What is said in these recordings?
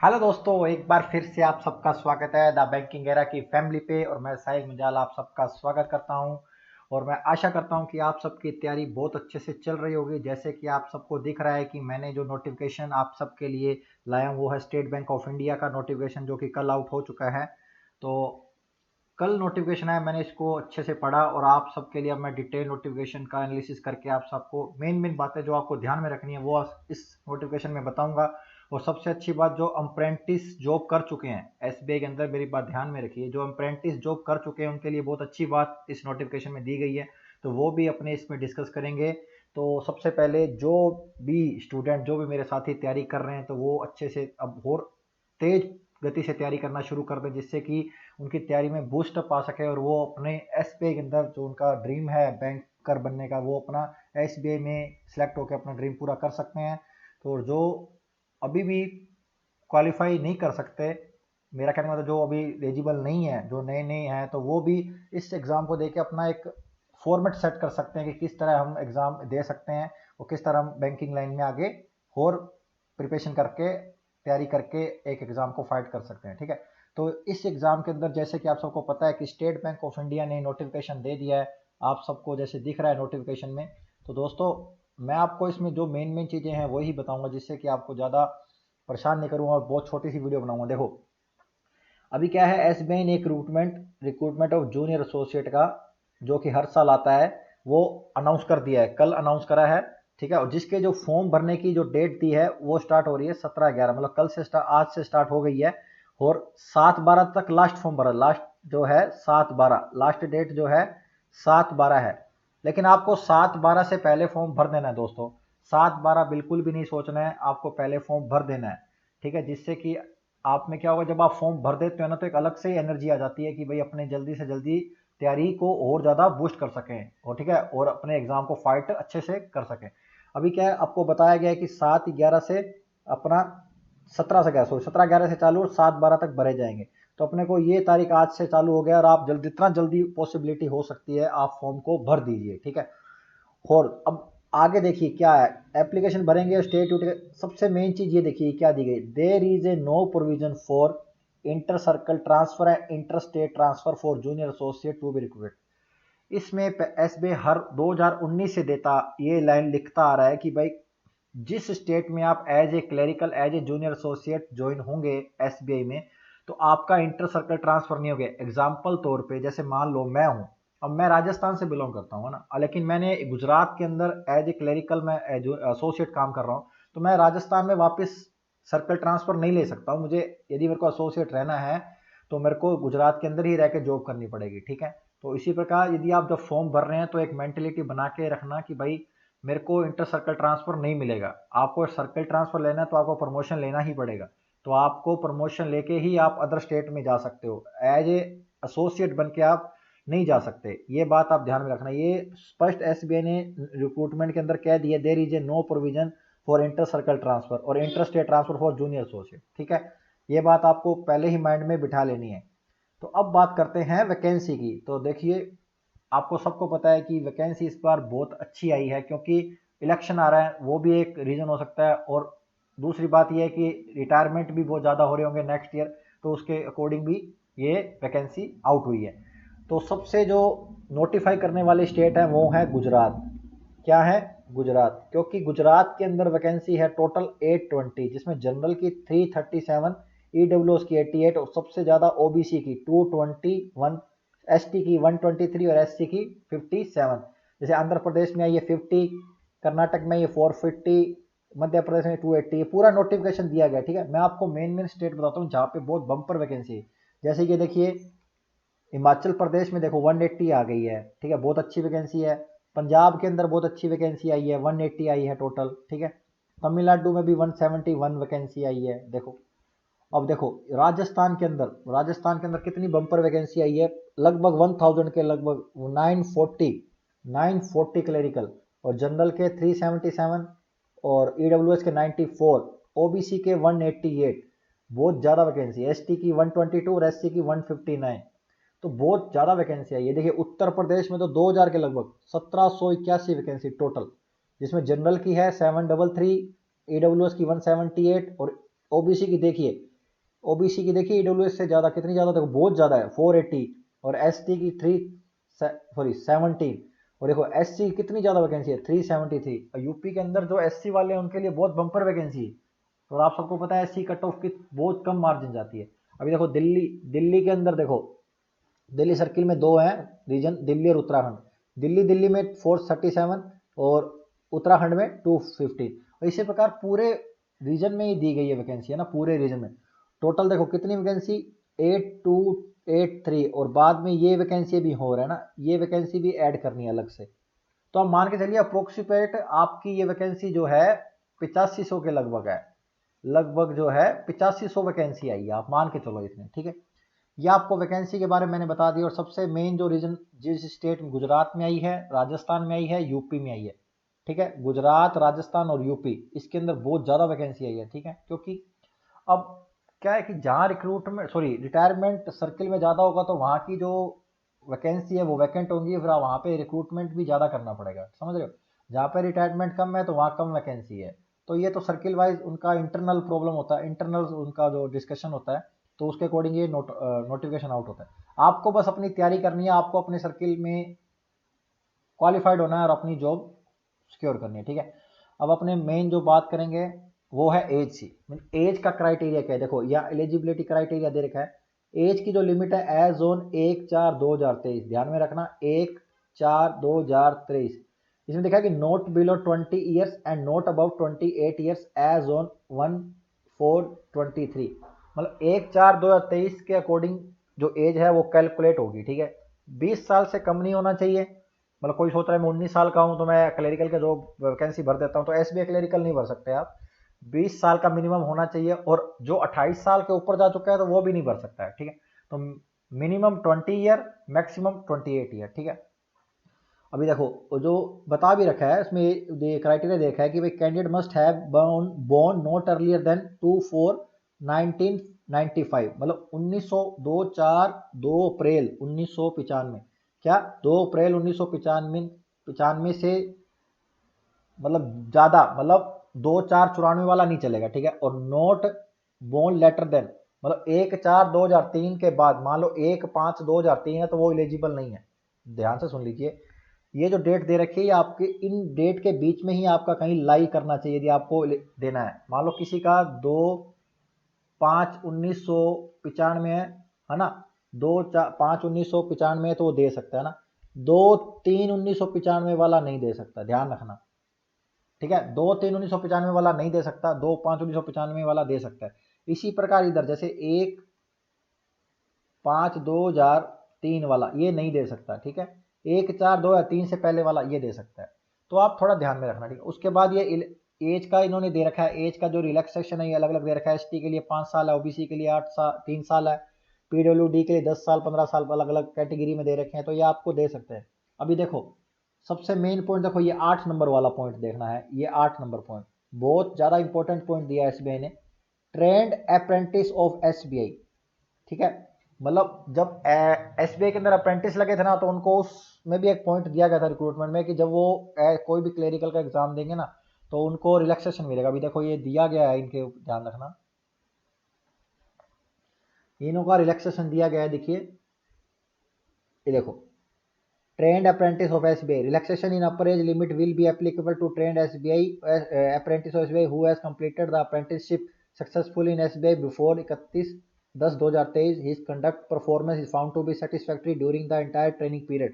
Hello दोस्तों, एक बार फिर से आप सबका स्वागत है द बैंकिंग एरा की फैमिली पे। और मैं साहिल मुंजाल आप सबका स्वागत करता हूं। और मैं आशा करता हूं कि आप सबकी तैयारी बहुत अच्छे से चल रही होगी। जैसे कि आप सबको दिख रहा है कि मैंने जो नोटिफिकेशन आप सबके लिए लाया हूं वो है स्टेट बैंक ऑफ इंडिया का नोटिफिकेशन, जो कि कल आउट हो चुका है। तो कल नोटिफिकेशन आया, मैंने इसको अच्छे से पढ़ा और आप सबके लिए अब मैं डिटेल नोटिफिकेशन का एनालिसिस करके आप सबको मेन मेन बातें जो आपको ध्यान में रखनी है वो इस नोटिफिकेशन में बताऊंगा। और सबसे अच्छी बात, जो अप्रेंटिस जॉब कर चुके हैं एसबीआई के अंदर, मेरी बात ध्यान में रखिए, जो अप्रेंटिस जॉब कर चुके हैं उनके लिए बहुत अच्छी बात इस नोटिफिकेशन में दी गई है। तो वो भी अपने इसमें डिस्कस करेंगे। तो सबसे पहले जो भी स्टूडेंट, जो भी मेरे साथी तैयारी कर रहे हैं, तो वो अच्छे से अब और तेज गति से तैयारी करना शुरू कर दें, जिससे कि उनकी तैयारी में बूस्टअप आ सके और वो अपने एसबीआई के अंदर जो उनका ड्रीम है बैंकर बनने का, वो अपना एसबीआई में सिलेक्ट होकर अपना ड्रीम पूरा कर सकते हैं। तो जो अभी भी क्वालिफाई नहीं कर सकते, मेरा कहने का मतलब जो अभी एलिजिबल नहीं है, जो नए नए हैं, तो वो भी इस एग्ज़ाम को देके अपना एक फॉर्मेट सेट कर सकते हैं कि किस तरह हम एग्ज़ाम दे सकते हैं और किस तरह हम बैंकिंग लाइन में आगे और प्रिपरेशन करके, तैयारी करके एक एग्ज़ाम को फाइट कर सकते हैं। ठीक है। तो इस एग्ज़ाम के अंदर जैसे कि आप सबको पता है कि स्टेट बैंक ऑफ इंडिया ने नोटिफिकेशन दे दिया है, आप सबको जैसे दिख रहा है नोटिफिकेशन में। तो दोस्तों, मैं आपको इसमें जो मेन मेन चीज़ें हैं वही बताऊंगा, जिससे कि आपको ज़्यादा परेशान नहीं करूंगा और बहुत छोटी सी वीडियो बनाऊंगा। देखो, अभी क्या है, एसबीआई ने एक रिक्रूटमेंट ऑफ जूनियर एसोसिएट का, जो कि हर साल आता है, वो अनाउंस कर दिया है, कल अनाउंस करा है। ठीक है। और जिसके जो फॉर्म भरने की जो डेट दी है वो स्टार्ट हो रही है 17/11, मतलब कल से आज से स्टार्ट हो गई है। और 7/12 तक लास्ट फॉर्म भरा, लास्ट जो है 7/12, लास्ट डेट जो है 7/12 है। लेकिन आपको 7/12 से पहले फॉर्म भर देना है दोस्तों। 7/12 बिल्कुल भी नहीं सोचना है, आपको पहले फॉर्म भर देना है। ठीक है। जिससे कि आप में क्या होगा, जब आप फॉर्म भर देते हो ना, तो एक अलग से एनर्जी आ जाती है कि भाई अपने जल्दी से जल्दी तैयारी को और ज़्यादा बूस्ट कर सकें, और ठीक है, और अपने एग्जाम को फाइट अच्छे से कर सकें। अभी क्या है, आपको बताया गया है कि 7/11 से अपना 17/11 से चालू और 7/12 तक भरे जाएंगे। तो अपने को ये तारीख आज से चालू हो गया और आप जल्दी, जितना जल्दी पॉसिबिलिटी हो सकती है आप फॉर्म को भर दीजिए। ठीक है। और अब आगे देखिए क्या है, एप्लीकेशन भरेंगे स्टेट सबसे मेन चीज ये देखिए क्या दी गई, there is a no provision for inter circle transfer and inter state transfer for junior associate to be recruited. इसमें एसबीआई हर 2019 से देता ये लाइन लिखता आ रहा है कि भाई जिस स्टेट में आप as a clerical, as a junior associate join होंगे एसबीआई में, तो आपका इंटर सर्कल ट्रांसफर नहीं होगा। एग्जाम्पल तौर पे जैसे मान लो मैं हूँ, अब मैं राजस्थान से बिलोंग करता हूँ ना, लेकिन मैंने गुजरात के अंदर एज ए क्लरिकल में एसोसिएट काम कर रहा हूँ, तो मैं राजस्थान में वापस सर्कल ट्रांसफर नहीं ले सकता हूँ। मुझे, यदि मेरे को एसोसिएट रहना है, तो मेरे को गुजरात के अंदर ही रह के जॉब करनी पड़ेगी। ठीक है। तो इसी प्रकार यदि आप जब फॉर्म भर रहे हैं, तो एक मेंटेलिटी बना के रखना कि भाई मेरे को इंटर सर्कल ट्रांसफर नहीं मिलेगा। आपको सर्कल ट्रांसफर लेना है तो आपको प्रमोशन लेना ही पड़ेगा। तो आपको प्रमोशन लेके ही आप अदर स्टेट में जा सकते हो, एज ए एसोसिएट बन के आप नहीं जा सकते। ये बात आप ध्यान में रखना, ये स्पष्ट एसबीआई ने रिक्रूटमेंट के अंदर कह दिया, there is a no provision for inter circle transfer और inter state transfer for junior associate. ठीक है। ये बात आपको पहले ही माइंड में बिठा लेनी है। तो अब बात करते हैं वैकेंसी की। तो देखिए, आपको सबको पता है कि वैकेंसी इस बार बहुत अच्छी आई है, क्योंकि इलेक्शन आ रहा है, वो भी एक रीज़न हो सकता है। और दूसरी बात यह है कि रिटायरमेंट भी बहुत ज़्यादा हो रहे होंगे नेक्स्ट ईयर, तो उसके अकॉर्डिंग भी ये वैकेंसी आउट हुई है। तो सबसे जो नोटिफाई करने वाली स्टेट है वो है गुजरात। क्या है? गुजरात। क्योंकि गुजरात के अंदर वैकेंसी है टोटल 820, जिसमें जनरल की 337, ईडब्ल्यूएस की 88 और सबसे ज़्यादा ओबीसी की 221, एसटी की 123 और एससी की 57। जैसे आंध्र प्रदेश में ये 50, कर्नाटक में ये 450, मध्य प्रदेश में 280। ये पूरा नोटिफिकेशन दिया गया। ठीक है। मैं आपको मेन मेन स्टेट बताता हूँ जहाँ पे बहुत बम्पर वैकेंसी है। जैसे कि देखिए, हिमाचल प्रदेश में देखो 180 आ गई है। ठीक है, बहुत अच्छी वैकेंसी है। पंजाब के अंदर बहुत अच्छी वैकेंसी आई है, 180 आई है टोटल। ठीक है। तमिलनाडु में भी 171 वैकेंसी आई है। देखो, अब देखो राजस्थान के अंदर कितनी बम्पर वैकेंसी आई है, लगभग 1000 के लगभग 940 क्लेरिकल, और जनरल के 377 और ईडब्ल्यूएस के 94, ओबीसी के 188। बहुत ज़्यादा वैकेंसी, एसटी की 122 और एससी की 159। तो बहुत ज़्यादा वैकेंसी आई है। देखिए, उत्तर प्रदेश में तो 2000 के लगभग 1781 वैकेंसी टोटल, जिसमें जनरल की है 733, ईडब्ल्यूएस की 178 और ओबीसी की देखिए ओबीसी की देखिए ईडब्ल्यूएस से ज़्यादा, कितनी ज़्यादा, देखो बहुत ज़्यादा है 480, और एसटी की 17, और देखो एससी की कितनी ज़्यादा वैकेंसी है 373, और यूपी के अंदर जो एससी वाले हैं उनके लिए बहुत बम्पर वैकेंसी है। और आप सबको पता है एससी कट ऑफ की बहुत कम मार्जिन जाती है। अभी देखो दिल्ली, दिल्ली के अंदर देखो, दिल्ली सर्किल में दो हैं रीजन, दिल्ली और उत्तराखंड। दिल्ली में 437 और उत्तराखंड में 215, और इसी प्रकार पूरे रीजन में ही दी गई है वैकेंसी है ना, पूरे रीजन में। टोटल देखो कितनी वैकेंसी, 8283, और बाद में ये वैकेंसी भी हो रहा है ना, ये वैकेंसी भी ऐड करनी है अलग से। तो आप मान के चलिए अप्रोक्सीमेट आपकी ये वैकेंसी जो है 8500 के लगभग है, लगभग जो है 8500 वैकेंसी आई है, आप मान के चलो इतने, ठीक है। ये आपको वैकेंसी के बारे में मैंने बता दी। और सबसे मेन जो रीजन जिस स्टेट में, गुजरात में आई है, राजस्थान में आई है, यूपी में आई है, ठीक है। गुजरात, राजस्थान और यूपी, इसके अंदर बहुत ज़्यादा वैकेंसी आई है, ठीक है। क्योंकि अब क्या है कि जहाँ रिक्रूटमेंट सॉरी रिटायरमेंट सर्किल में ज़्यादा होगा तो वहाँ की जो वैकेंसी है वो वैकेंट होंगी, फिर वहाँ पे रिक्रूटमेंट भी ज़्यादा करना पड़ेगा, समझ रहे हो। जहाँ पे रिटायरमेंट कम है तो वहाँ कम वैकेंसी है। तो ये तो सर्किल वाइज उनका इंटरनल प्रॉब्लम होता है, इंटरनल उनका जो डिस्कशन होता है, तो उसके अकॉर्डिंग ये नोटिफिकेशन आउट होता है। आपको बस अपनी तैयारी करनी है, आपको अपने सर्किल में क्वालिफाइड होना है और अपनी जॉब सिक्योर करनी है, ठीक है। अब अपने मेन जो बात करेंगे वो है एज सी, एज का क्राइटेरिया क्या है, देखो या एलिजिबिलिटी क्राइटेरिया दे रखा है। एज की जो लिमिट है एज ऑन 1/4/2023, ध्यान में रखना 1/4/2023, इसमें देखा है कि not below 20 years and not above 28 years age on 1/4/23, मतलब 1/4/2023 के अकॉर्डिंग जो एज है वो कैलकुलेट होगी, ठीक है। 20 साल से कम नहीं होना चाहिए, मतलब कोई सोच रहा है मैं 19 साल का हूं तो मैं क्लरिकल का जो वैकेंसी भर देता हूं, तो एसबीआई क्लरिकल नहीं भर सकते आप। 20 साल का मिनिमम होना चाहिए, और जो 28 साल के ऊपर जा चुका है तो वो भी नहीं भर सकता है, ठीक है। तो मिनिमम 20 ईयर, मैक्सिमम 28 ईयर, ठीक है। अभी देखो वो जो बता भी रखा है उसमें, ये क्राइटेरिया देखा है कि भाई candidate must have born not earlier then 2/4/1995, मतलब 2 अप्रैल क्या 2 अप्रैल 1995 से, मतलब ज़्यादा, मतलब 2/4/94 वाला नहीं चलेगा, ठीक है। और नोट बोर्न लेटर देन, मतलब 1/4/2003 के बाद, मान लो 1/5/2003 है तो वो इलिजिबल नहीं है। ध्यान से सुन लीजिए, ये जो डेट दे रखी है आपके इन डेट के बीच में ही आपका कहीं लाई करना चाहिए यदि आपको देना है। मान लो किसी का 2/5/1995 है ना, 2/5/1995 तो वो दे सकता है ना, 2/3/1995 वाला नहीं दे सकता, ध्यान रखना, ठीक है। 2/3/1995 वाला नहीं दे सकता, 2/5/1995 वाला दे सकता है। इसी प्रकार इधर जैसे 1/5/2003 वाला ये नहीं दे सकता, ठीक है। 1/4/2003 से पहले वाला ये दे सकता है। तो आप थोड़ा ध्यान में रखना, ठीक है। उसके बाद ये एज का इन्होंने दे रखा है, एज का जो रिलैक्सेशन है ये अलग अलग दे रखा है। एसटी के लिए 5 साल है, ओबीसी के लिए 3 साल है, पीडब्ल्यूडी के लिए 10 साल 15 साल अलग अलग कैटेगरी में दे रखे हैं, तो ये आपको दे सकते हैं। अभी देखो सबसे मेन पॉइंट देखो, ये 8 नंबर वाला पॉइंट देखना है, ये 8 नंबर पॉइंट बहुत ज़्यादा इंपॉर्टेंट पॉइंट दिया है एसबीआई ने, ट्रेंड अप्रेंटिस ऑफ एसबीआई, ठीक है। मतलब जब एसबीआई के अंदर अप्रेंटिस लगे थे ना, तो उनको उसमें भी एक पॉइंट दिया गया था रिक्रूटमेंट में कि जब वो कोई भी क्लेरिकल का एग्जाम देंगे ना तो उनको रिलैक्सेशन मिलेगा। अभी देखो ये दिया गया है, इनके ध्यान रखना, इनों का रिलैक्सेशन दिया गया है, देखिए ये देखो, trained apprentice of SBI. Relaxation in upper age limit will be applicable to trained SBI apprentice of SBI who has completed the apprenticeship successfully in SBI before 31/10/2023. His conduct performance is found to be satisfactory during the entire training period.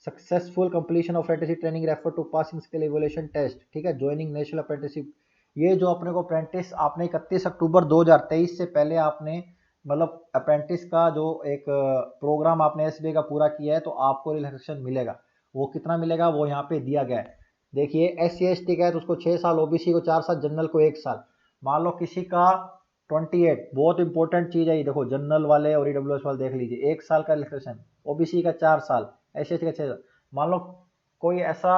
Successful completion of apprenticeship training refer to passing skill evaluation test, ठीक है। Joining national apprenticeship, ये जो अपने को apprentice आपने 31 अक्टूबर 2023 से पहले आपने मतलब अप्रेंटिस का जो एक प्रोग्राम आपने एसबीआई का पूरा किया है तो आपको रिलैक्सेशन मिलेगा। वो कितना मिलेगा वो यहाँ पे दिया गया है, देखिए SC/ST का है तो उसको 6 साल, ओबीसी को 4 साल, जनरल को 1 साल। मान लो किसी का 28, बहुत इंपॉर्टेंट चीज़ है ये, देखो जनरल वाले और ईडब्ल्यूएस वाले देख लीजिए, 1 साल का रिलैक्सेशन, ओबीसी का 4 साल, SC/ST का 6 साल। मान लो कोई ऐसा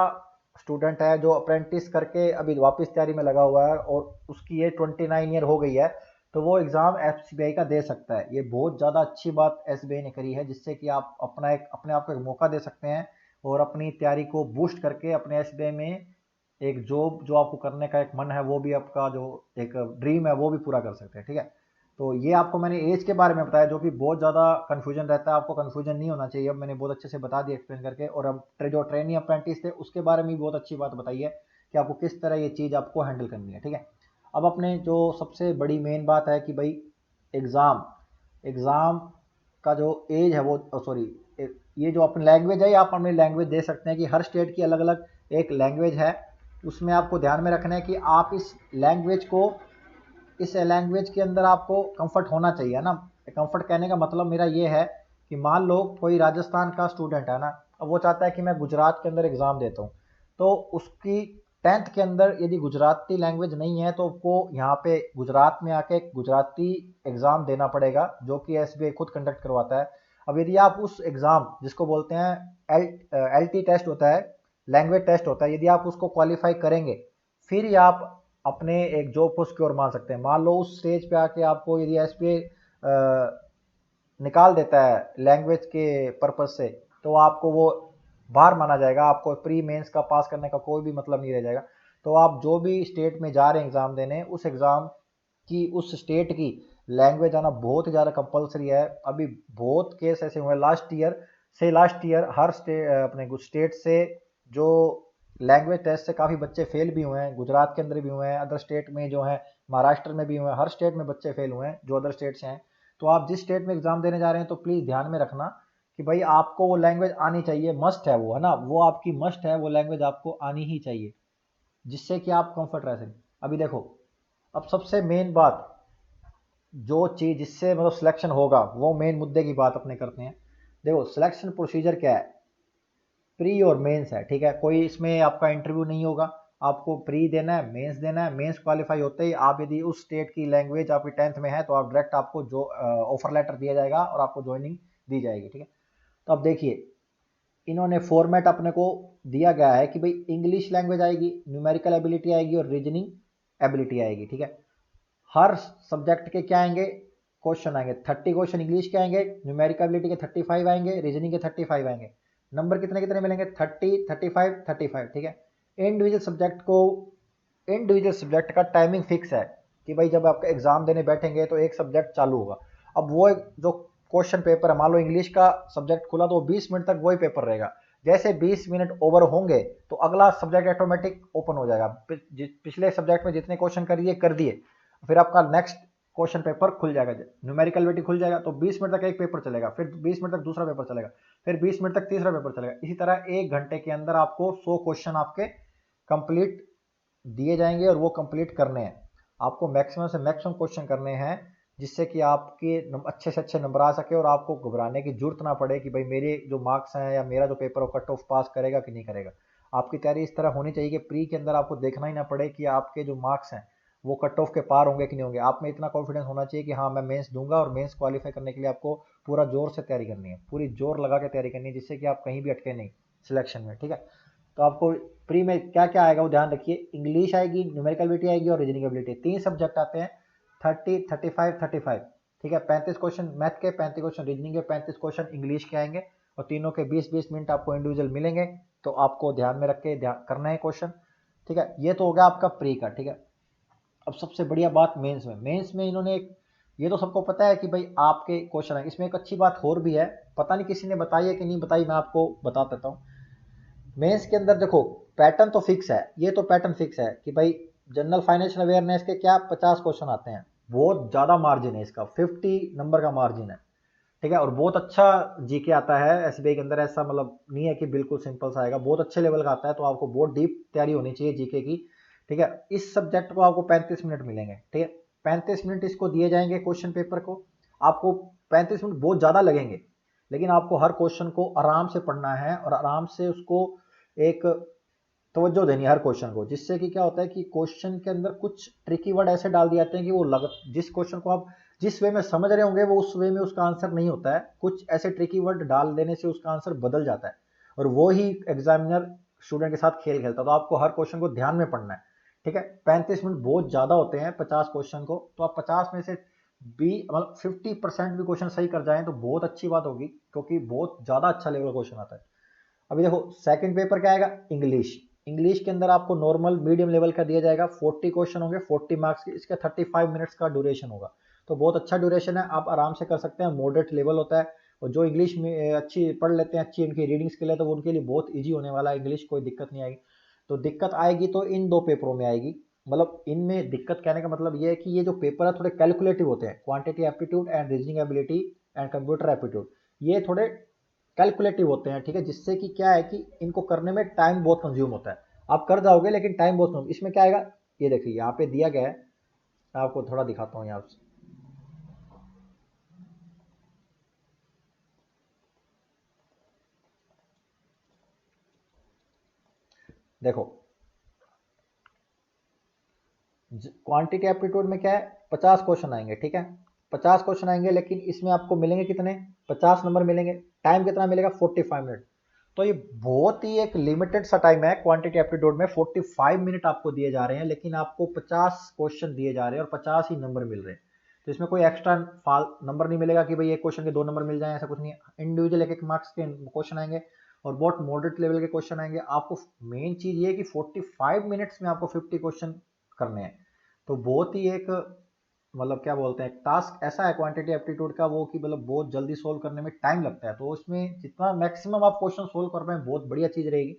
स्टूडेंट है जो अप्रेंटिस करके अभी वापस तैयारी में लगा हुआ है और उसकी एज 29 ईयर हो गई है, तो वो एग्ज़ाम एसबीआई का दे सकता है। ये बहुत ज़्यादा अच्छी बात एसबीआई ने करी है, जिससे कि आप अपने आप को एक मौका दे सकते हैं और अपनी तैयारी को बूस्ट करके अपने एसबीआई में एक जॉब जो आपको करने का एक मन है वो भी, आपका जो एक ड्रीम है वो भी पूरा कर सकते हैं, ठीक है। तो ये आपको मैंने एज के बारे में बताया, जो कि बहुत ज़्यादा कन्फ्यूजन रहता है, आपको कन्फ्यूजन नहीं होना चाहिए। अब मैंने बहुत अच्छे से बता दिया एक्सप्लेन करके। और अब जो ट्रेनी अप्रेंटिस थे उसके बारे में भी बहुत अच्छी बात बताई है कि आपको किस तरह ये चीज़ आपको हैंडल करनी है, ठीक है। अब अपने जो सबसे बड़ी मेन बात है कि भाई एग्ज़ाम एग्ज़ाम का जो एज है वो सॉरी, ये जो अपनी लैंग्वेज है, ये आप अपनी लैंग्वेज दे सकते हैं कि हर स्टेट की अलग अलग एक लैंग्वेज है। उसमें आपको ध्यान में रखना है कि आप इस लैंग्वेज के अंदर आपको कंफर्ट होना चाहिए ना। कंफर्ट कहने का मतलब मेरा ये है कि मान लो कोई राजस्थान का स्टूडेंट है ना, अब वो चाहता है कि मैं गुजरात के अंदर एग्ज़ाम देता हूँ, तो उसकी 10th के अंदर यदि गुजराती लैंग्वेज नहीं है तो उसको यहाँ पे गुजरात में आके गुजराती एग्ज़ाम देना पड़ेगा, जो कि एसबीआई खुद कंडक्ट करवाता है। अब यदि आप उस एग्ज़ाम जिसको बोलते हैं एल टी टेस्ट होता है, लैंग्वेज टेस्ट होता है, यदि आप उसको क्वालिफाई करेंगे फिर ही आप अपने एक जॉब को सिक्योर मान सकते हैं। मान लो उस स्टेज पे आके आपको यदि एसबीआई निकाल देता है लैंग्वेज के पर्पज से, तो आपको वो बाहर माना जाएगा, आपको प्री मेंस का पास करने का कोई भी मतलब नहीं रह जाएगा। तो आप जो भी स्टेट में जा रहे हैं एग्ज़ाम देने, उस एग्ज़ाम की उस स्टेट की लैंग्वेज आना बहुत ही ज़्यादा कंपलसरी है। अभी बहुत केस ऐसे हुए लास्ट ईयर हर अपने कुछ स्टेट से जो लैंग्वेज टेस्ट से काफ़ी बच्चे फेल भी हुए हैं, गुजरात के अंदर भी हुए हैं, अदर स्टेट में जो है महाराष्ट्र में भी हुए हैं, हर स्टेट में बच्चे फेल हुए हैं जो अदर स्टेट से हैं। तो आप जिस स्टेट में एग्ज़ाम देने जा रहे हैं तो प्लीज़ ध्यान में रखना कि भाई आपको वो लैंग्वेज आनी चाहिए, मस्ट है वो, है ना, वो आपकी मस्ट है, वो लैंग्वेज आपको आनी ही चाहिए, जिससे कि आप कंफर्ट रह सकें। अभी देखो, अब सबसे मेन बात, जो चीज़ जिससे मतलब सिलेक्शन होगा, वो मेन मुद्दे की बात अपने करते हैं। देखो सिलेक्शन प्रोसीजर क्या है, प्री और मेंस है, ठीक है। कोई इसमें आपका इंटरव्यू नहीं होगा, आपको प्री देना है, मेंस देना है। मेंस क्वालिफाई होते ही आप यदि उस स्टेट की लैंग्वेज आपकी 10th में है तो आप डायरेक्ट आपको जो ऑफर लेटर दिया जाएगा और आपको ज्वाइनिंग दी जाएगी, ठीक है। तो अब देखिए, इन्होंने फॉर्मेट अपने को दिया गया है कि भाई इंग्लिश लैंग्वेज आएगी, न्यूमेरिकल एबिलिटी आएगी और रीजनिंग एबिलिटी आएगी, ठीक है। हर सब्जेक्ट के क्या आएंगे, क्वेश्चन आएंगे। 30 क्वेश्चन इंग्लिश के आएंगे, न्यूमेरिकल एबिलिटी के 35 आएंगे, रीजनिंग के 35 आएंगे। नंबर कितने कितने मिलेंगे, 30, 35, 35, ठीक है। इंडिविजुअल सब्जेक्ट का टाइमिंग फिक्स है कि भाई जब आपका एग्जाम देने बैठेंगे तो एक सब्जेक्ट चालू होगा। अब वो जो क्वेश्चन पेपर है, मान लो इंग्लिश का सब्जेक्ट खुला तो 20 मिनट तक वही पेपर रहेगा। जैसे 20 मिनट ओवर होंगे तो अगला सब्जेक्ट ऑटोमेटिक ओपन हो जाएगा। पिछले सब्जेक्ट में जितने क्वेश्चन कर दिए, फिर आपका नेक्स्ट क्वेश्चन पेपर खुल जाएगा, न्यूमेरिकल एबिलिटी खुल जाएगा, तो 20 मिनट तक एक पेपर चलेगा, फिर 20 मिनट तक दूसरा पेपर चलेगा, फिर 20 मिनट तक तीसरा पेपर चलेगा। इसी तरह 1 घंटे के अंदर आपको 100 क्वेश्चन आपके कंप्लीट दिए जाएंगे और वो कंप्लीट करने हैं। आपको मैक्सिमम से मैक्सिमम क्वेश्चन करने हैं, जिससे कि आपके अच्छे से अच्छे नंबर आ सके और आपको घबराने की जरूरत ना पड़े कि भाई मेरे जो मार्क्स हैं या मेरा जो पेपर है कट ऑफ पास करेगा कि नहीं करेगा। आपकी तैयारी इस तरह होनी चाहिए कि प्री के अंदर आपको देखना ही ना पड़े कि आपके जो मार्क्स हैं वो कट ऑफ के पार होंगे कि नहीं होंगे। आप में इतना कॉन्फिडेंस होना चाहिए कि हाँ मैं मेंस दूंगा, और मेंस क्वालिफाई करने के लिए आपको पूरा जोर से तैयारी करनी है, पूरी जोर लगा के तैयारी करनी है, जिससे कि आप कहीं भी अटके नहीं सिलेक्शन में, ठीक है। तो आपको प्री में क्या क्या आएगा वो ध्यान रखिए, इंग्लिश आएगी, न्यूमेरिकल एबिलिटी आएगी और रीजनिंग एबिलिटी। 3 सब्जेक्ट आते हैं, 30, 35, 35, ठीक है। 35 क्वेश्चन मैथ के, 35 क्वेश्चन रीजनिंग के, 35 क्वेश्चन इंग्लिश के आएंगे, और तीनों के 20-20 मिनट आपको इंडिविजुअल मिलेंगे। तो आपको ध्यान में रख के ध्यान करना है क्वेश्चन, ठीक है। ये तो हो गया आपका प्री का, ठीक है। अब सबसे बढ़िया बात मेंस में इन्होंने ये तो सबको पता है कि भाई आपके क्वेश्चन है। इसमें एक अच्छी बात और भी है, पता नहीं किसी ने बताई है कि नहीं बताई, मैं आपको बता देता हूँ। मेंस के अंदर देखो, पैटर्न तो फिक्स है, ये तो पैटर्न फिक्स है कि भाई जनरल फाइनेंशियल अवेयरनेस के क्या 50 क्वेश्चन आते हैं, बहुत ज़्यादा मार्जिन है इसका, 50 नंबर का मार्जिन है, ठीक है। और बहुत अच्छा जीके आता है एसबीआई के अंदर, ऐसा मतलब नहीं है कि बिल्कुल सिंपल सा आएगा, बहुत अच्छे लेवल का आता है। तो आपको बहुत डीप तैयारी होनी चाहिए जीके की, ठीक है। इस सब्जेक्ट को आपको 35 मिनट मिलेंगे, ठीक है। 35 मिनट इसको दिए जाएंगे क्वेश्चन पेपर को। आपको 35 मिनट बहुत ज़्यादा लगेंगे, लेकिन आपको हर क्वेश्चन को आराम से पढ़ना है और आराम से उसको एक तवज्जो देनी है हर क्वेश्चन को, जिससे कि क्या होता है कि क्वेश्चन के अंदर कुछ ट्रिकी वर्ड ऐसे डाल दिए जाते हैं कि वो जिस क्वेश्चन को आप जिस वे में समझ रहे होंगे वो उस वे में उसका आंसर नहीं होता है, कुछ ऐसे ट्रिकी वर्ड डाल देने से उसका आंसर बदल जाता है, और वो ही एग्जामिनर स्टूडेंट के साथ खेल खेलता है। तो आपको हर क्वेश्चन को ध्यान में पढ़ना है, ठीक है। 35 मिनट बहुत ज़्यादा होते हैं 50 क्वेश्चन को, तो आप 50 में से भी मतलब 50% भी क्वेश्चन सही कर जाएं तो बहुत अच्छी बात होगी, क्योंकि बहुत ज़्यादा अच्छा लेवल क्वेश्चन आता है। अभी देखो सेकंड पेपर क्या आएगा, इंग्लिश। इंग्लिश के अंदर आपको नॉर्मल मीडियम लेवल का दिया जाएगा, 40 क्वेश्चन होंगे, 40 मार्क्स के, इसका 35 मिनट्स का ड्यूरेशन होगा। तो बहुत अच्छा ड्यूरेशन है, आप आराम से कर सकते हैं, मॉडरेट लेवल होता है। और जो इंग्लिश में अच्छी पढ़ लेते हैं, अच्छी इनकी रीडिंग स्किल है, तो वो उनके लिए बहुत ईजी होने वाला है इंग्लिश, कोई दिक्कत नहीं आएगी। तो दिक्कत आएगी तो इन दो पेपरों में आएगी, मतलब इनमें दिक्कत कहने का मतलब ये है कि ये जो पेपर है थोड़े कैलकुलेटिव होते हैं, quantity aptitude and reasoning ability and computer aptitude, ये थोड़े कैलकुलेटिव होते हैं, ठीक है, जिससे कि क्या है कि इनको करने में टाइम बहुत कंज्यूम होता है। आप कर जाओगे लेकिन टाइम बहुत कंज्यूम, इसमें क्या आएगा, ये देखिए यहाँ पे दिया गया है, मैं आपको थोड़ा दिखाता हूँ यहाँ से। देखो क्वांटिटी एप्टीट्यूड में क्या है, 50 क्वेश्चन आएंगे, ठीक है, 50 क्वेश्चन आएंगे, लेकिन इसमें आपको मिलेंगे कितने, 50 नंबर मिलेंगे। टाइम कितना मिलेगा, 45 मिनट। तो ये बहुत ही एक लिमिटेड सा टाइम है क्वांटिटी एप्टीट्यूड में, 45 मिनट आपको दिए जा रहे हैं, लेकिन आपको 50 क्वेश्चन दिए जा रहे हैं और 50 ही नंबर मिल रहे हैं। तो इसमें कोई एक्स्ट्रा फाल नंबर नहीं मिलेगा कि भाई एक क्वेश्चन के 2 नंबर मिल जाए, ऐसा कुछ नहीं है। इंडिविजुअल एक एक मार्क्स के क्वेश्चन आएंगे और बहुत मॉडरेट लेवल के क्वेश्चन आएंगे। आपको मेन चीज ये है कि 45 मिनट्स में आपको 50 क्वेश्चन करने हैं। तो बहुत ही एक, मतलब क्या बोलते हैं, टास्क ऐसा है क्वांटिटी एप्टीट्यूड का वो कि मतलब बहुत जल्दी सोल्व करने में टाइम लगता है। तो उसमें जितना मैक्सिमम आप क्वेश्चन सोल्व कर पाए बहुत बढ़िया चीज रहेगी।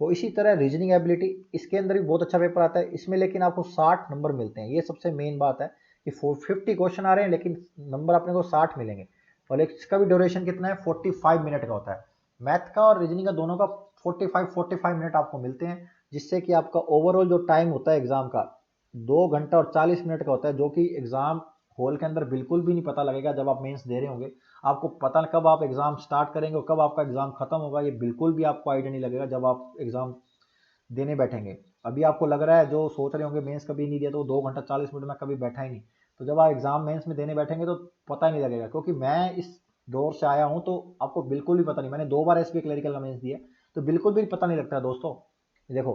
तो इसी तरह रीजनिंग एबिलिटी, इसके अंदर भी बहुत अच्छा पेपर आता है इसमें, लेकिन आपको 60 नंबर मिलते हैं, ये सबसे मेन बात है कि 50 क्वेश्चन आ रहे हैं लेकिन नंबर अपने को 60 मिलेंगे। और इसका भी ड्यूरेशन कितना है, 45 मिनट का होता है। मैथ का और रीजनिंग का दोनों का 45 मिनट आपको मिलते हैं, जिससे कि आपका ओवरऑल जो टाइम होता है एग्जाम का 2 घंटा और 40 मिनट का होता है, जो कि एग्जाम हॉल के अंदर बिल्कुल भी नहीं पता लगेगा जब आप मेंस दे रहे होंगे। आपको पता कब आप एग्जाम स्टार्ट करेंगे और कब आपका एग्जाम खत्म होगा, ये बिल्कुल भी आपको आइडिया नहीं लगेगा जब आप एग्जाम देने बैठेंगे। अभी आपको लग रहा है, जो सोच रहे होंगे मेंस कभी नहीं दिया तो 2 घंटा 40 मिनट में कभी बैठा ही नहीं, तो जब आप एग्जाम मेंस में देने बैठेंगे तो पता ही नहीं लगेगा। क्योंकि मैं इस दौर से आया हूं तो आपको बिल्कुल भी पता नहीं, मैंने 2 बार एसबीआई क्लरिकल का मेंस दिया, तो बिल्कुल भी पता नहीं लगता है दोस्तों। देखो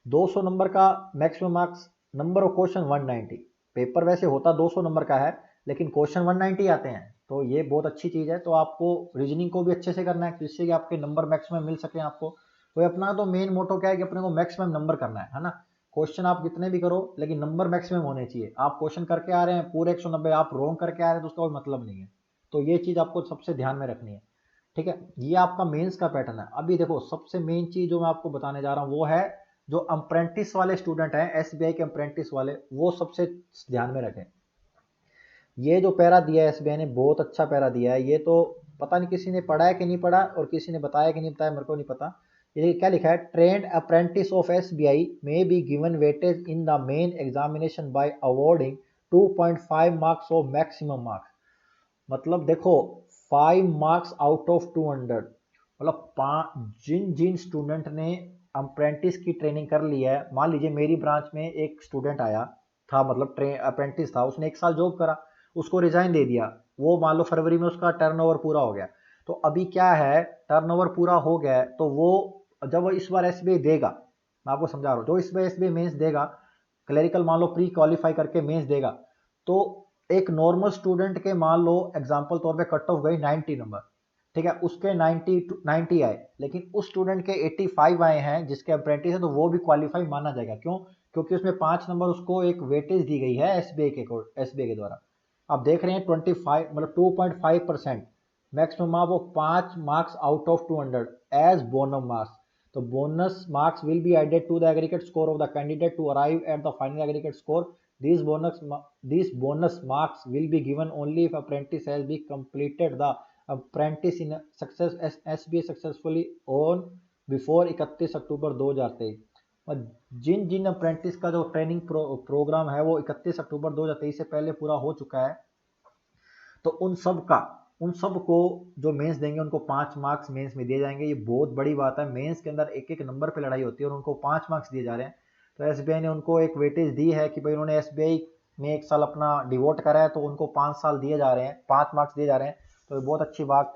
200 नंबर का maximum marks, number of question 190, paper वैसे होता 200 नंबर का है लेकिन क्वेश्चन 190 आते हैं, तो ये बहुत अच्छी चीज है। तो आपको रीजनिंग को भी अच्छे से करना है जिससे कि आपके नंबर मैक्सिमम मिल सके आपको। तो अपना तो मेन मोटो क्या है कि अपने को मैक्सिमम नंबर करना है ना। क्वेश्चन आप कितने भी करो लेकिन नंबर मैक्सिमम होने चाहिए। आप क्वेश्चन करके आ रहे हैं पूरे 190, आप रॉन्ग करके आ रहे हैं तो उसका कोई मतलब नहीं है। तो ये चीज आपको सबसे ध्यान में रखनी है, ठीक है। ये आपका मेंस का पैटर्न है। अभी देखो सबसे मेन चीज जो मैं आपको बताने जा रहा हूँ वो है, जो अप्रेंटिस वाले स्टूडेंट हैं, एसबीआई के अप्रेंटिस वाले, वो सबसे ध्यान में रखें। ये जो पैरा दिया है एसबीआई ने, बहुत अच्छा पैरा दिया है। ये तो पता नहीं किसी ने पढ़ा है कि नहीं पढ़ा और किसी ने बताया कि नहीं बताया, मेरे को नहीं पता। ये क्या लिखा है, trend apprentice of SBI may be given weightage in the main examination by awarding 2.5 marks of maximum marks. मतलब देखो 5 मार्क्स आउट ऑफ 200, मतलब जिन जिन स्टूडेंट ने अप्रेंटिस की ट्रेनिंग कर ली है, मान लीजिए मेरी ब्रांच में एक स्टूडेंट आया था, मतलब अप्रेंटिस था, उसने 1 साल जॉब करा, उसको रिजाइन दे दिया, वो मान लो फरवरी में उसका टर्नओवर पूरा हो गया। तो अभी क्या है, टर्नओवर पूरा हो गया है तो वो जब वो इस बार एसबीआई देगा, मैं आपको समझा रहा हूँ, जो इस बार एसबीआई मेंस देगा, क्लरिकल मान लो प्री क्वालिफाई करके मेंस देगा, तो एक नॉर्मल स्टूडेंट के मान लो एग्जाम्पल तौर पे कट ऑफ गई 90 नंबर, ठीक है, उसके 90 आए, लेकिन उस स्टूडेंट के 85 आए हैं जिसके अप्रेंटिस है, तो वो भी क्वालिफाई माना जाएगा। क्यों? क्योंकि उसमें 5 नंबर उसको एक वेटेज दी गई है एसबीआई के द्वारा। आप देख रहे हैं 25, मतलब 2.5% मैक्सिमम, वो 5 marks out of 200 as bonus marks. तो bonus marks will be added to the aggregate score of the candidate to arrive at the final aggregate score. These bonus marks will be given only if apprentice has been completed the apprentice in success SBA successfully on before 31 अक्टूबर 2023। और जिन जिन apprentice का जो training programme है वो 31 अक्टूबर 2023 से पहले पूरा हो चुका है, तो उन सब को जो मेंस देंगे उनको 5 मार्क्स मेंस में दिए जाएंगे। ये बहुत बड़ी बात है, मेंस के अंदर एक एक नंबर पे लड़ाई होती है और उनको 5 मार्क्स दिए जा रहे हैं। तो एसबीआई ने उनको एक वेटेज दी है कि भाई उन्होंने एसबीआई में 1 साल अपना डिवोट करा है तो उनको 5 साल दिए जा रहे हैं, 5 मार्क्स दिए जा रहे हैं। तो ये बहुत अच्छी बात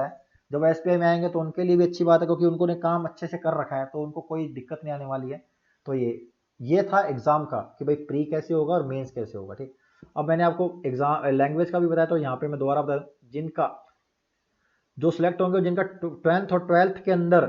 है। जब एसबीआई में आएंगे तो उनके लिए भी अच्छी बात है क्योंकि उन्होंने काम अच्छे से कर रखा है, तो उनको कोई दिक्कत नहीं आने वाली है। तो ये था एग्जाम का कि भाई प्री कैसे होगा और मेंस कैसे होगा, ठीक। अब मैंने आपको एग्जाम लैंग्वेज का भी बताया, तो यहाँ पे मैं दोबारा बता, जिनका जो सिलेक्ट होंगे, जिनका 10th और 12th के अंदर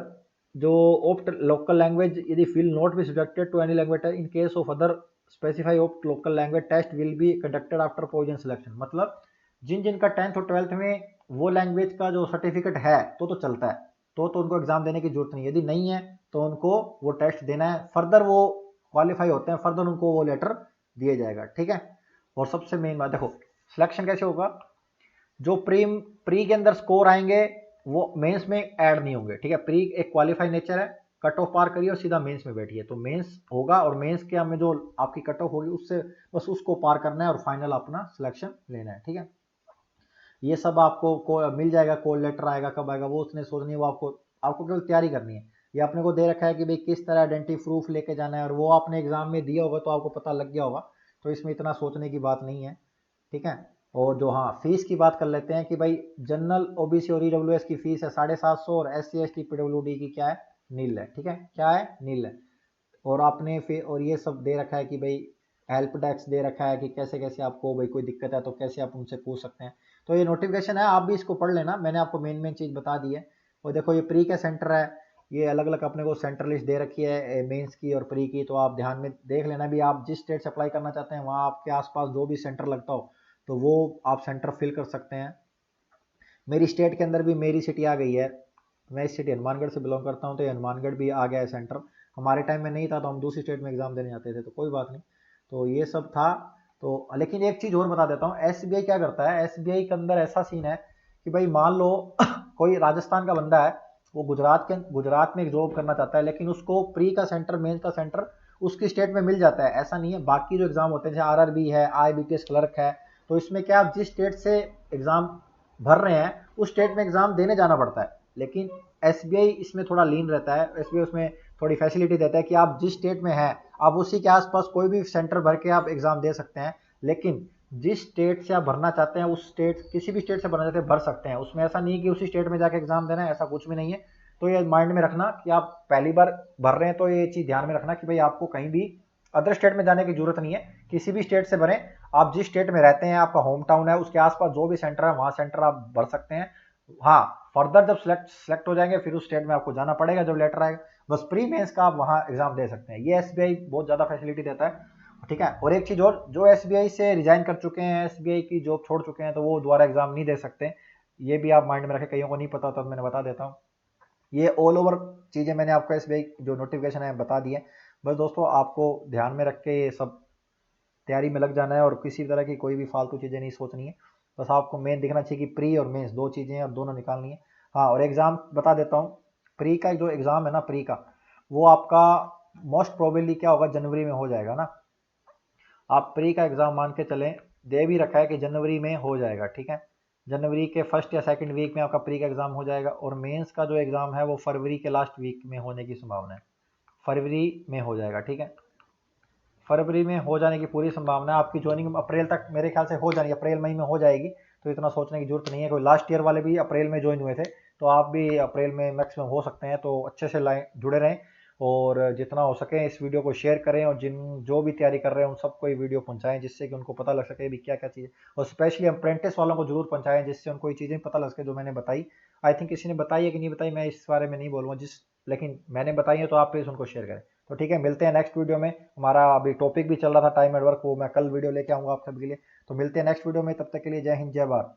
जो ओप्ट लोकल लैंग्वेज यदि feel not be subjected to any language in case of other specify of local language test will be conducted after provision selection, मतलब जिन जिनका 10th और 12th में वो लैंग्वेज का जो सर्टिफिकेट है तो चलता है, तो उनको एग्जाम देने की जरूरत नहीं है। यदि नहीं है तो उनको वो टेस्ट देना है, फर्दर वो क्वालिफाई होते हैं, फर्दर उनको वो लेटर दिया जाएगा, ठीक है। और सबसे मेन बात देखो, सिलेक्शन कैसे होगा, जो प्री के अंदर स्कोर आएंगे वो मेंस में ऐड नहीं होंगे, ठीक है। प्री एक क्वालिफाई नेचर है, कट ऑफ पार करिए और सीधा मेंस में बैठिए, तो मेंस होगा और मेंस के में जो आपकी कट ऑफ होगी उससे बस उसको पार करना है और फाइनल अपना सिलेक्शन लेना है, ठीक है। ये सब आपको मिल जाएगा, कॉल लेटर आएगा कब आएगा वो उसने सोचनी है, वो आपको केवल तैयारी करनी है। ये अपने को दे रखा है कि भाई किस तरह आइडेंटिटी प्रूफ लेके जाना है, और वो आपने एग्जाम में दिया होगा तो आपको पता लग गया होगा, तो इसमें इतना सोचने की बात नहीं है, ठीक है। और जो हाँ फीस की बात कर लेते हैं कि भाई जनरल ओबीसी और ईडब्ल्यूएस की फीस है 750, और SC ST PWD की क्या है, नील है, ठीक है, क्या है, नील है। और आपने फिर और ये सब दे रखा है कि भाई हेल्प डेस्क दे रखा है कि कैसे कैसे आपको भाई कोई दिक्कत है तो कैसे आप उनसे पूछ सकते हैं। तो ये नोटिफिकेशन है, आप भी इसको पढ़ लेना, मैंने आपको मेन मेन चीज़ बता दी है। और देखो ये प्री का सेंटर है, ये अलग अलग अपने को सेंटर लिस्ट दे रखी है मेंस की और प्री की, तो आप ध्यान में देख लेना भी, आप जिस स्टेट से अप्लाई करना चाहते हैं वहाँ आपके आसपास जो भी सेंटर लगता हो तो वो आप सेंटर फिल कर सकते हैं। मेरी स्टेट के अंदर भी मेरी सिटी आ गई है, मैं इस सिटी हनुमानगढ़ से बिलोंग करता हूँ, तो ये हनुमानगढ़ भी आ गया है सेंटर। हमारे टाइम में नहीं था तो हम दूसरी स्टेट में एग्जाम देने जाते थे, तो कोई बात नहीं। तो ये सब था। तो लेकिन एक चीज़ और बता देता हूँ, SBI क्या करता है, SBI के अंदर ऐसा सीन है कि भाई मान लो कोई राजस्थान का बंदा है, वो गुजरात में एक जॉब करना चाहता है, लेकिन उसको प्री का सेंटर मेंस का सेंटर उसकी स्टेट में मिल जाता है, ऐसा नहीं है। बाकी जो एग्जाम होते हैं जैसे RRB है, IBPS क्लर्क है, तो इसमें क्या आप जिस स्टेट से एग्जाम भर रहे हैं उस स्टेट में एग्जाम देने जाना पड़ता है, लेकिन SBI इसमें थोड़ा लीन रहता है, SBI उसमें थोड़ी फैसिलिटी देता है कि आप जिस स्टेट में हैं आप उसी के आसपास कोई भी सेंटर भर के आप एग्जाम दे सकते हैं, लेकिन जिस स्टेट से आप भरना चाहते हैं उस स्टेट किसी भी स्टेट से भरना चाहते हैं भर सकते हैं, उसमें ऐसा नहीं है कि उसी स्टेट में जाके एग्जाम देना है, ऐसा कुछ भी नहीं है। तो ये माइंड में रखना कि आप पहली बार भर रहे हैं तो ये चीज़ ध्यान में रखना कि भाई आपको कहीं भी अदर स्टेट में जाने की जरूरत नहीं है, किसी भी स्टेट से भरें, आप जिस स्टेट में रहते हैं आपका होम टाउन है उसके आसपास जो भी सेंटर है वहां सेंटर आप भर सकते हैं। हाँ, फर्दर जब सेलेक्ट हो जाएंगे फिर उस स्टेट में आपको जाना पड़ेगा जब लेटर आएगा, बस प्री मेंस का आप वहां एग्जाम दे सकते हैं। ये SBI बहुत ज्यादा फैसिलिटी देता है, ठीक है। और एक चीज और, जो SBI से रिजाइन कर चुके हैं, SBI की जॉब छोड़ चुके हैं, तो वो दोबारा एग्जाम नहीं दे सकते, ये भी आप माइंड में रखें, कईयों को नहीं पता होता तो मैंने बता देता हूँ। ये ऑल ओवर चीजें मैंने आपको SBI जो नोटिफिकेशन है बता दी है। बस दोस्तों आपको ध्यान में रख के ये सब तैयारी में लग जाना है, और किसी तरह की कोई भी फालतू चीज़ें नहीं सोचनी है, बस आपको मेन दिखना चाहिए कि प्री और मेंस दो चीज़ें हैं और दोनों निकालनी है। हाँ, और एग्ज़ाम बता देता हूँ, प्री का जो एग्ज़ाम है ना, प्री का वो आपका मोस्ट प्रोबेबली क्या होगा, जनवरी में हो जाएगा ना। आप प्री का एग्ज़ाम मान के चलें, दे भी रखा है कि जनवरी में हो जाएगा, ठीक है। जनवरी के फर्स्ट या सेकंड वीक में आपका प्री का एग्ज़ाम हो जाएगा, और मेंस का जो एग्ज़ाम है वो फरवरी के लास्ट वीक में होने की संभावना है, फरवरी में हो जाएगा, ठीक है। फरवरी में हो जाने की पूरी संभावना है। आपकी ज्वाइनिंग अप्रैल तक मेरे ख्याल से हो जानी, अप्रैल मई में हो जाएगी, तो इतना सोचने की जरूरत नहीं है। कोई लास्ट ईयर वाले भी अप्रैल में ज्वाइन हुए थे, तो आप भी अप्रैल में मैक्सिमम हो सकते हैं, तो अच्छे से लाइन जुड़े रहें, और जितना हो सके इस वीडियो को शेयर करें, और जो भी तैयारी कर रहे हैं उन सबको ये वीडियो पहुंचाएं, जिससे कि उनको पता लग सके भी क्या क्या चीज़, और स्पेशली अप्रेंटिस वालों को जरूर पहुंचाएं, जिससे उनको ये चीज़ें पता लग सके जो मैंने बताई। आई थिंक किसी ने बताई है कि नहीं बताई, मैं इस बारे में नहीं बोलूँगा, लेकिन मैंने बताई है तो आप प्लीज़ उनको शेयर करें। तो ठीक है, मिलते हैं नेक्स्ट वीडियो में। हमारा अभी टॉपिक भी चल रहा था टाइम एट वर्क, वो मैं कल वीडियो लेके आऊँगा आप सबके लिए। तो मिलते हैं नेक्स्ट वीडियो में, तब तक के लिए जय हिंद जय भारत।